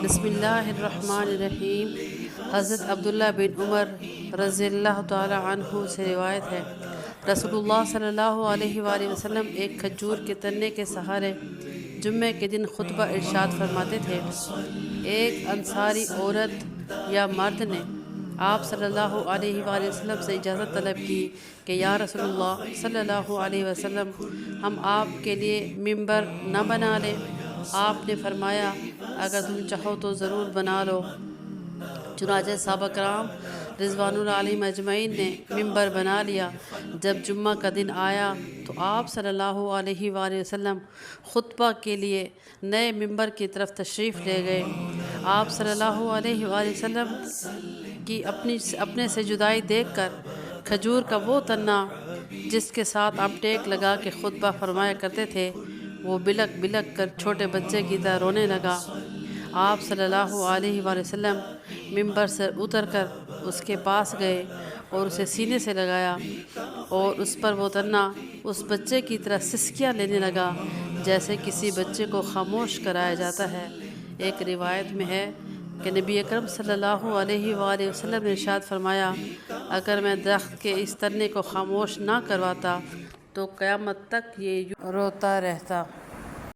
بسم اللہ الرحمن الرحیم۔ حضرت عبداللہ بن عمر رضی اللہ تعالی عنہ سے روایت ہے، رسول اللہ صلی اللہ علیہ وآلہ وسلم ایک کھجور کے تنے کے سہارے جمعہ کے دن خطبہ ارشاد فرماتے تھے۔ ایک انصاری عورت یا مرد نے آپ صلی اللہ علیہ وآلہ وسلم سے اجازت طلب کی کہ یا رسول اللہ صلی اللہ علیہ وسلم، ہم آپ کے لیے ممبر نہ بنا لیں؟ آپ نے فرمایا، اگر تم چاہو تو ضرور بنا لو۔ چنانچہ صحابہ کرام رضوان اللہ علیہم اجمعین نے ممبر بنا لیا۔ جب جمعہ کا دن آیا تو آپ صلی اللہ علیہ وآلہ وسلم خطبہ کے لیے نئے ممبر کی طرف تشریف لے گئے۔ آپ صلی اللہ علیہ وآلہ وسلم کی اپنے سے جدائی دیکھ کر کھجور کا وہ تنا جس کے ساتھ آپ ٹیک لگا کے خطبہ فرمایا کرتے تھے، وہ بلک بلک کر چھوٹے بچے کی طرح رونے لگا۔ آپ صلی اللہ علیہ وآلہ وسلم ممبر سے اتر کر اس کے پاس گئے اور اسے سینے سے لگایا، اور اس پر وہ تنا اس بچے کی طرح سسکیاں لینے لگا جیسے کسی بچے کو خاموش کرایا جاتا ہے۔ ایک روایت میں ہے کہ نبی اکرم صلی اللہ علیہ وآلہ وسلم نے ارشاد فرمایا، اگر میں درخت کے اس تنے کو خاموش نہ کرواتا تو قیامت تک یہ روتا رہتا۔